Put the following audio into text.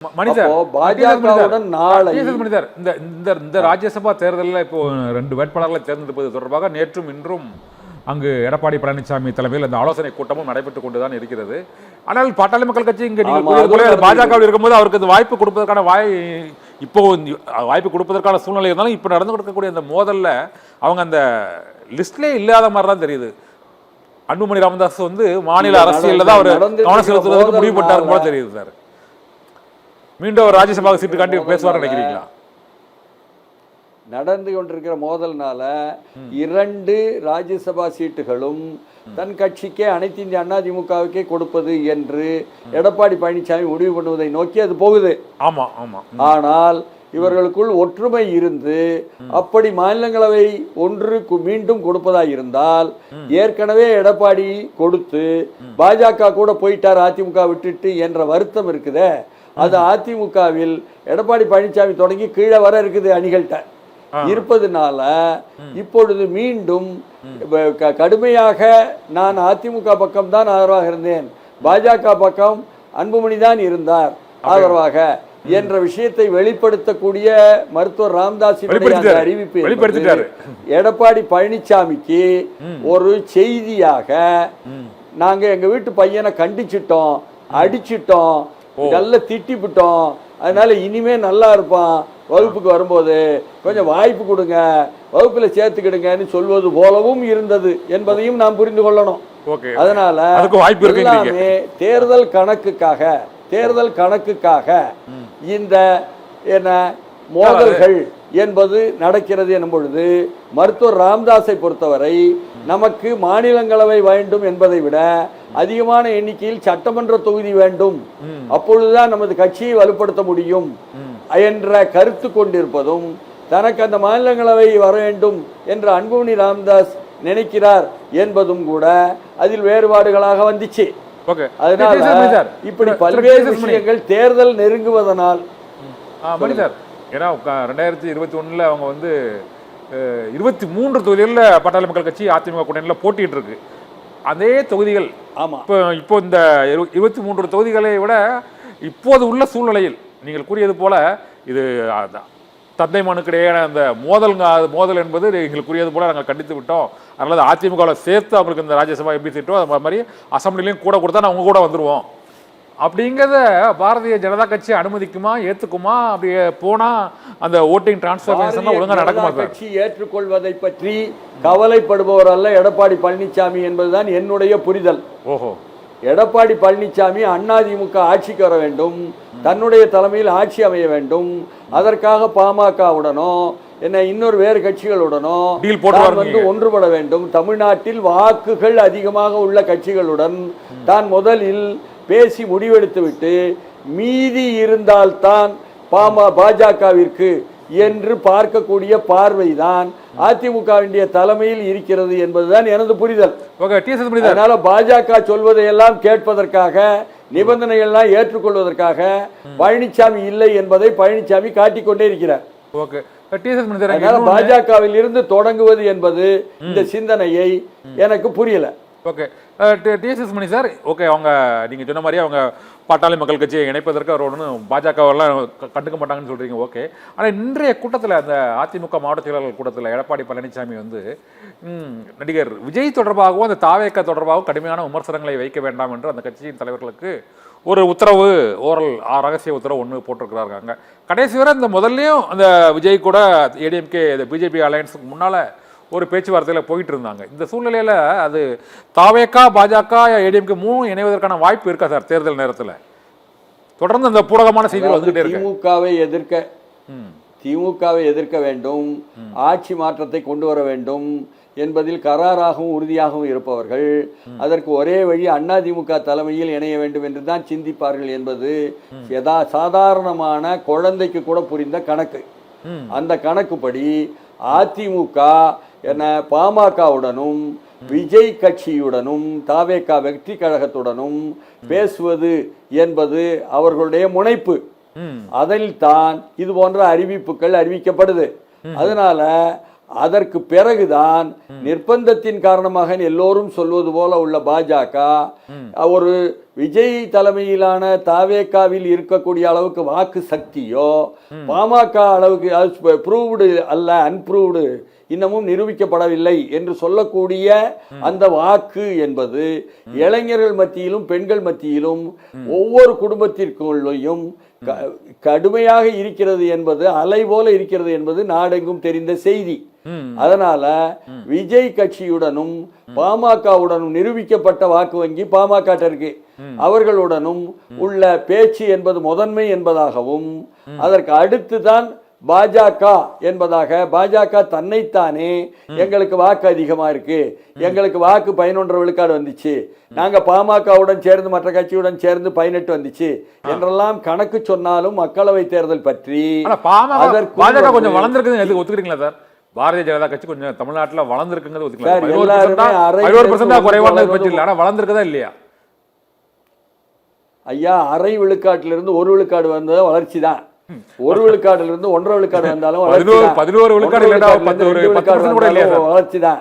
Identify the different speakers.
Speaker 1: பாஜகவுடன் நாளை
Speaker 2: இந்த ராஜ்யசபா தேர்தலில் இப்போ 2 வேட்பாளர்களை தேர்ந்தெடுப்பது தொடர்பாக நேற்றும் இன்றும் அங்கு எடப்பாடி பழனிசாமி தலைமையில் அந்த ஆலோசனை கூட்டமும் நடைபெற்றுக் கொண்டுதான் இருக்கிறது. ஆனால் பாட்டாளி மக்கள் கட்சி இங்கே பாஜகவில் இருக்கும்போது அவருக்கு இந்த வாய்ப்பு கொடுப்பதற்கான வாய்ப்பு கொடுப்பதற்கான சூழ்நிலை இருந்தாலும் இப்போ நடந்து கொடுக்கக்கூடிய அந்த மோதல்ல அவங்க அந்த லிஸ்ட்லேயே இல்லாத மாதிரி தான் தெரியுது. அன்புமணி ராமதாஸ் மாநில அரசியல் தான் அவர் கவனம் செலுத்துவதற்கு முடிவு பண்ணாரு போல தெரியுது சார். மீண்டும் ஒரு ராஜ்யசபா சீட்டு காட்டி பேசுவார் நினைக்கிறீங்களா?
Speaker 1: நடந்து கொண்டிருக்கிற மோதல்னால 2 ராஜ்யசபா சீட்டுகளும் தன் கட்சிக்கே அனைத்து இந்திய அண்ணா திமுகவுக்கே கொடுப்பது என்று எடப்பாடி பழனிசாமி முடிவு பண்ணுவதை நோக்கி அது போகுது.
Speaker 2: ஆமா ஆமா.
Speaker 1: ஆனால் இவர்களுக்குள் ஒற்றுமை இருந்து அப்படி மாநிலங்களவை ஒன்றுக்கு மீண்டும் கொடுப்பதாக இருந்தால் ஏற்கனவே எடப்பாடி கொடுத்து பாஜக கூட போயிட்டார் அதிமுக விட்டுட்டு என்ற வருத்தம் இருக்குதே, அது அதிமுகவில் எடப்பாடி பழனிசாமி தொடங்கி கீழே வர இருக்குது அணிகள்கிட்ட இருப்பதுனால இப்பொழுது மீண்டும் கடுமையாக நான் அதிமுக பக்கம் தான் ஆதரவாக இருந்தேன், பாஜக பக்கம் அன்புமணி தான் இருந்தார் ஆதரவாக என்ற விஷயத்தை வெளிப்படுத்தக்கூடிய மருத்துவர் ராமதாஸினுடைய அறிவிப்பு எடப்பாடி பழனிசாமிக்கு ஒரு செய்தியாக நாங்க எங்க வீட்டு பையனை கண்டிச்சிட்டோம், அடிச்சிட்டோம், நல்ல திட்டிவிட்டோம், அதனால இனிமே நல்லா இருப்பான், வகுப்புக்கு வரும்போது கொஞ்சம் வாய்ப்பு கொடுங்க, வகுப்புல சேர்த்துக்கிடுங்கன்னு சொல்வது போலவும் இருந்தது என்பதையும் நாம் புரிந்து கொள்ளணும். அதனால எல்லாமே தேர்தல் கணக்குக்காக இந்த மோதல்கள் என்பது நடக்கிறது எனும் பொழுது மருத்துவர் ராமதாஸை பொறுத்தவரை நமக்கு மாநிலங்களவை வேண்டும் என்பதை விட அதிகமான எண்ணிக்கையில் சட்டமன்ற தொகுதி வேண்டும், அப்பொழுதுதான் நமது கட்சியை வலுப்படுத்த முடியும் என்ற கருத்து கொண்டிருப்பதும் தனக்கு அந்த மாநிலங்களவை வர வேண்டும் என்று அன்புமணி ராமதாஸ் நினைக்கிறார் என்பதும் கூட அதில் வேறுபாடுகளாக வந்துச்சு. அதனால இப்படி பல்வேறு விஷயங்கள் தேர்தல் நெருங்குவதனால்
Speaker 2: ஏன்னா 2021 அவங்க 23 தொகுதிகளில் பாட்டாளி மக்கள் கட்சி அதிமுக கூட்டணியில் போட்டிட்டு இருக்கு. அதே தொகுதிகள் இப்போ இந்த 23 தொகுதிகளை விட இப்போது உள்ள சூழ்நிலையில் நீங்கள் கூறியது போல இது தந்தை மனுக்கிடையான அந்த மோதல் என்பது எங்களுக்கு கூறியது போல நாங்கள் கண்டித்து விட்டோம், அதனால அதிமுகவில் சேர்த்து அவங்களுக்கு இந்த ராஜ்யசபா எம்பி சீட்டோ அது மாதிரி அசம்பிளிலையும் கூட கொடுத்தா அவங்க கூட வந்துருவோம் அப்படிங்கிறத பாரதிய ஜனதா கட்சி அனுமதிக்குமா, ஏத்துக்குமா? அப்படி போனா அந்த ஓட்டிங் டிரான்ஸ்ஃபர்மேஷன் ஒழுங்கா நடக்குமா?
Speaker 1: கட்சி ஏற்றுக்கொள்வதை பற்றி கவலைப்படுபவர் அல்ல எடப்பாடி பழனிசாமி என்பதுதான் என்னுடைய புரிதல். எடப்பாடி பழனிசாமி அதிமுக ஆட்சிக்கு வர வேண்டும், தன்னுடைய தலைமையில் ஆட்சி அமைய வேண்டும், அதற்காக பாமகவுடனோ இன்னொரு வேறு கட்சிகளுடனோ ஒன்றுபட வேண்டும். தமிழ்நாட்டில் வாக்குகள் அதிகமாக உள்ள கட்சிகளுடன் தான் முதலில் பேசி முடிவெடுத்துவிட்டு மீதி இருந்தால்தான் பாஜகவிற்கு என்று பார்க்கக்கூடிய பார்வைதான் அதிமுகவினுடைய தலைமையில் இருக்கிறது என்பதுதான் எனது புரிதல். அதனால பாஜக சொல்வதையெல்லாம் கேட்பதற்காக, நிபந்தனைகள்லாம் ஏற்றுக்கொள்வதற்காக பழனிசாமி இல்லை என்பதை பழனிசாமி காட்டிக்கொண்டே இருக்கிறார். பாஜகவில் இருந்து தொடங்குவது என்பது இந்த சிந்தனையை எனக்கு புரியல.
Speaker 2: டிஎஸ்எஸ் மணி சார், அவங்க நீங்க சொன்ன மாதிரி அவங்க பாட்டாளி மக்கள் கட்சியை இணைப்பதற்கு அவர் ஒன்றும் பாஜகவெல்லாம் கண்டுக்க மாட்டாங்கன்னு சொல்றீங்க. ஓகே, ஆனால் இன்றைய கூட்டத்தில் அந்த அதிமுக மாவட்ட செயலாளர் கூட்டத்தில் எடப்பாடி பழனிசாமி நடிகர் விஜய் தொடர்பாகவும் அந்த தாவேக்கா தொடர்பாகவும் கடுமையான விமர்சனங்களை வைக்க வேண்டாம் என்று அந்த கட்சியின் தலைவர்களுக்கு ஒரு உத்தரவு, ஓரல் ரகசிய உத்தரவு ஒன்று போட்டிருக்கிறாங்க. கடைசி வரை இந்த முதல்லையும் அந்த விஜய் கூட ஏடிஎம்கே பிஜேபி அலையன்ஸுக்கு முன்னால் ஒரு பேச்சுவார்த்தையில் போயிட்டு இருந்தாங்க. இந்த சூழ்நிலையில் அது தாவேக்கா, பாஜக, ஏடிஎம்கே 3 இணைவதற்கான வாய்ப்பு இருக்கா சார் தேர்தல் நேரத்தில்? தொடர்ந்து அந்த பூடகமான செய்திகள் வந்துகிட்டே இருக்கு.
Speaker 1: திமுகவை எதிர்க்க வேண்டும், ஆட்சி மாற்றத்தை கொண்டு வர வேண்டும் என்பதில் கராராகவும் உறுதியாகவும் இருப்பவர்கள் அதற்கு ஒரே வழி அதிமுக தலைமையில் இணைய வேண்டும் என்று தான் சிந்திப்பார்கள் என்பது சாதாரணமான குழந்தைக்கு கூட புரிந்த கணக்கு. அந்த கணக்குப்படி அதிமுக பாமகவுடனும் விஜய் கட்சியுடனும் தாவேகா வெற்றி கழகத்துடனும் பேசுவது என்பது அவர்களுடைய முனைப்பு. அதில் தான் இது போன்ற அறிவிப்புகள் அறிவிக்கப்படுது. அதனால அதற்கு பிறகுதான் நிர்பந்தத்தின் காரணமாக எல்லோரும் சொல்வது போல உள்ள பாஜக ஒரு விஜய் தலைமையிலான தாவேகாவில் இருக்கக்கூடிய அளவுக்கு வாக்கு சக்தியோ பாமக அளவுக்கு ப்ரூவ்டு அல்ல, அன்ப்ரூவ்டு, இன்னமும் நிரூபிக்கப்படவில்லை என்று சொல்லக்கூடிய அந்த வாக்கு என்பது இளைஞர்கள் மத்தியிலும் பெண்கள் மத்தியிலும் ஒவ்வொரு குடும்பத்திற்குள்ளையும் கடுமையாக இருக்கிறது என்பது, அலை போல இருக்கிறது என்பது நாடெங்கும் தெரிந்த செய்தி. அதனால விஜய் கட்சியுடனும் பாமகவுடனும் நிரூபிக்கப்பட்ட வாக்கு வங்கி பாமக இருக்கு. அவர்களுடனும் உள்ள பேச்சு என்பது முதன்மை என்பதாகவும், அதற்கு அடுத்துதான் பாஜக என்பதாக, பாஜக தன்னைத்தானே எங்களுக்கு வாக்கு அதிகமா இருக்கு, எங்களுக்கு வாக்கு 11 விழுக்காடு வந்துச்சு, நாங்க பாமகவுடன் சேர்ந்து மற்ற கட்சியுடன் சேர்ந்து 18 வந்துச்சு என்றெல்லாம் கணக்கு சொன்னாலும் மக்களவை தேர்தல் பற்றி
Speaker 2: பாஜக கொஞ்சம் வளர்ந்துருக்குது ஒத்துக்கிறீங்களா சார்? பாரதிய ஜனதா கட்சி கொஞ்சம் தமிழ்நாட்டுல வளர்ந்துருக்குங்கிறது ஒத்துக்கலாம். 50% குறைவானது பற்றி இல்லை, ஆனா வளர்ந்துருக்குதா இல்லையா?
Speaker 1: ஐயா, அரை விழுக்காட்டிலிருந்து 1 விழுக்காடு வந்தது வளர்ச்சி தான். 1 விழுக்காடுல இருந்து 1.5 விழுக்காடு வந்தாலும் வளர்ச்சி தான்.
Speaker 2: வளர்ச்சி தான்.